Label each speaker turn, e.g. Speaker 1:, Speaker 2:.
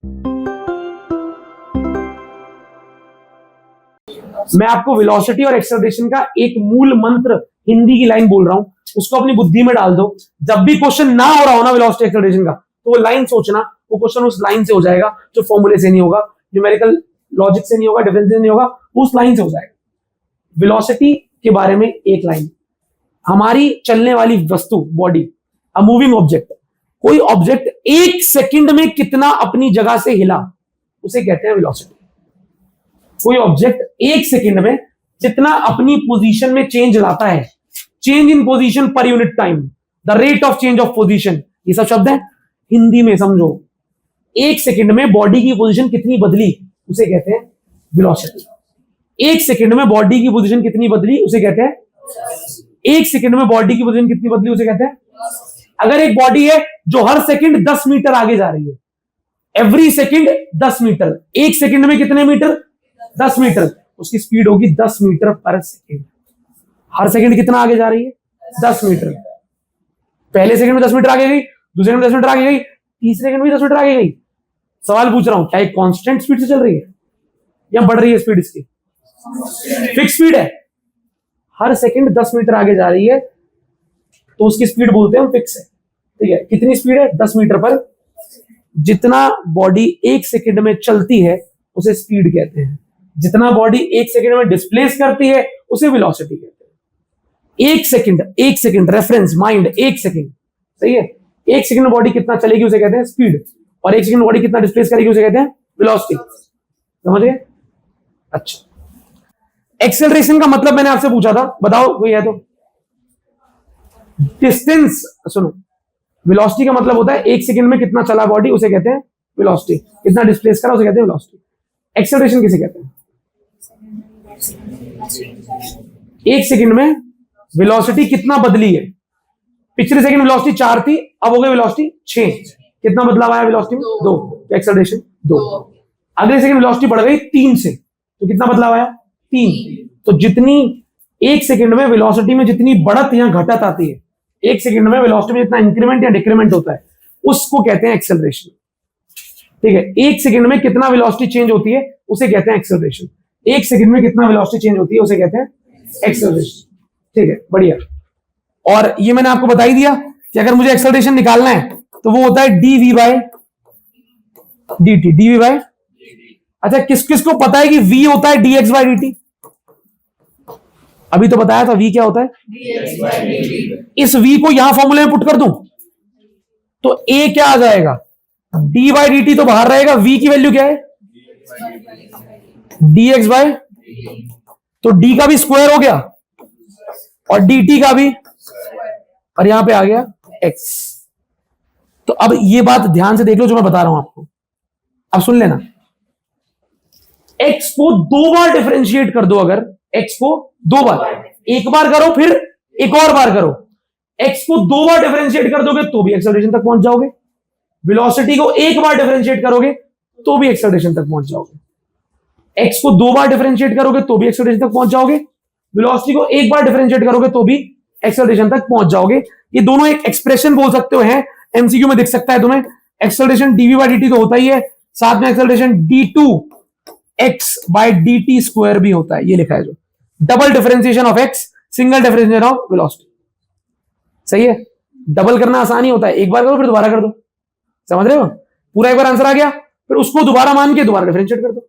Speaker 1: मैं आपको वेलोसिटी और एक्सेलरेशन का एक मूल मंत्र हिंदी की लाइन बोल रहा हूं, उसको अपनी बुद्धि में डाल दो। जब भी क्वेश्चन ना हो रहा हो ना वेलोसिटी एक्सेलरेशन का, तो वो लाइन सोचना, वो क्वेश्चन उस लाइन से हो जाएगा, जो फॉर्मूले से नहीं होगा, न्यूमेरिकल लॉजिक से नहीं होगा, डिफरेंस से नहीं होगा, उस लाइन से हो जाएगा। वेलोसिटी के बारे में एक लाइन, हमारी चलने वाली वस्तु बॉडी, अ मूविंग ऑब्जेक्ट, कोई ऑब्जेक्ट एक सेकंड में कितना अपनी जगह से हिला, उसे कहते हैं वेलोसिटी। कोई ऑब्जेक्ट एक सेकंड में जितना अपनी पोजीशन में चेंज लाता है, change in position per unit time, the rate of change of position, ये सब शब्द है, हिंदी में समझो। एक सेकंड में बॉडी की पोजीशन कितनी बदली, उसे कहते हैं वेलोसिटी। एक सेकंड में बॉडी की पोजीशन कितनी बदली, उसे कहते हैं, एक सेकंड में बॉडी की पोजीशन कितनी बदली, उसे कहते हैं। अगर एक बॉडी है जो हर सेकंड 10 मीटर आगे जा रही है, एवरी सेकंड 10 मीटर, एक सेकंड में कितने मीटर, 10 मीटर, उसकी स्पीड होगी 10 मीटर पर सेकंड। हर सेकंड कितना आगे जा रही है, 10 मीटर। पहले सेकंड में 10 मीटर आगे गई, दूसरे में 10 मीटर आगे गई, तीसरे सेकंड में 10 मीटर आगे गई। सवाल पूछ रहा हूं, क्या एक कांस्टेंट स्पीड से चल रही है या बढ़ रही है स्पीड इसकी? फिक्स स्पीड है, हर सेकंड 10 मीटर आगे जा रही है, तो उसकी स्पीड बोलते हैं हम फिक्स है। ठीक है, कितनी स्पीड है, 10 मीटर पर। जितना बॉडी एक सेकंड में चलती है उसे स्पीड कहते हैं, जितना बॉडी एक सेकंड में डिस्प्लेस करती है उसे वेलोसिटी कहते हैं। एक सेकंड रेफरेंस माइंड, एक सेकंड, सही है। एक सेकंड में बॉडी कितना चलेगी उसे कहते हैं स्पीड, और एक सेकंड में बॉडी कितना डिस्प्लेस करेगी उसे कहते हैं वेलोसिटी। समझ गए? अच्छा, एक्सेलरेशन का मतलब मैंने आपसे पूछा था, बताओ कोई है तो। डिस्टेंस, सुनो, वेलोसिटी का मतलब होता है एक सेकंड में कितना चला बॉडी, उसे कहते हैं वेलोसिटी। कितना डिस्प्लेस करा उसे कहते हैं वेलोसिटी। एक्सेलरेशन किसे कहते हैं? एक सेकंड में वेलोसिटी कितना बदली है। पिछले सेकंड वेलोसिटी 4 थी, अब हो गई वेलोसिटी 6। कितना बदलाव आया वेलोसिटी में? 2। एक्सेलरेशन 2। अगले सेकंड वेलोसिटी बढ़ गई 3 से, तो कितना बदलाव आया? 3। तो जितनी एक सेकंड में वेलोसिटी में जितनी बढ़त या घटत आती है, एक सेकंड में वेलोसिटी में जितना इंक्रीमेंट या डिक्रीमेंट होता है, उसको कहते हैं एक्सेलरेशन। ठीक है, एक सेकंड में कितना वेलोसिटी चेंज होती है उसे कहते हैं एक्सेलरेशन। एक सेकंड में कितना वेलोसिटी चेंज होती है उसे कहते हैं एक्सेलरेशन। ठीक है, बढ़िया। और ये मैंने आपको बता ही दिया कि अगर मुझे एक्सेलरेशन निकालना है तो वो होता है dv by dt। dv by, अच्छा किस किस को पता है कि v होता है dx बाय dt? अभी तो बताया था v क्या होता है, dx बाय dt। इस v को यहां फॉर्मूले में पुट कर दूं तो a क्या आ जाएगा, d बाय dt तो बाहर रहेगा, v की वैल्यू क्या है, dx बाय, तो d का भी स्क्वायर हो गया और dt का भी, और यहां पे आ गया x। तो अब ये बात ध्यान से देख लो जो मैं बता रहा हूं आपको, अब सुन लेना। x को 2 बार डिफरेंशिएट कर दो, अगर x को 2 बार, एक बार करो फिर एक और बार करो, x को 2 बार डिफरेंशिएट कर दोगे तो भी एक्सेलरेशन तक पहुंच जाओगे। वेलोसिटी को एक बार डिफरेंशिएट करोगे तो भी एक्सेलरेशन तक पहुंच जाओगे। x को 2 बार डिफरेंशिएट करोगे तो भी एक्सेलरेशन तक पहुंच जाओगे। वेलोसिटी को एक बार डिफरेंशिएट करोगे तो भी एक्सेलरेशन तक पहुंच जाओगे। ये दोनों एक एक्सप्रेशन बोल सकते हो, है एमसीक्यू में दिख सकता है तुम्हें। एक्सेलरेशन dv बाय dt तो होता ही है, साथ में acceleration d2x bye dt square भी होता है, ये लिखा है जो double differentiation of x, single differentiation of velocity. सही है, डबल करना आसान ही होता है, एक बार करो फिर दोबारा कर दो। समझ रहे हो? पूरा एक बार आंसर आ गया, फिर उसको दोबारा मान के दोबारा डिफरेंशिएट कर दो।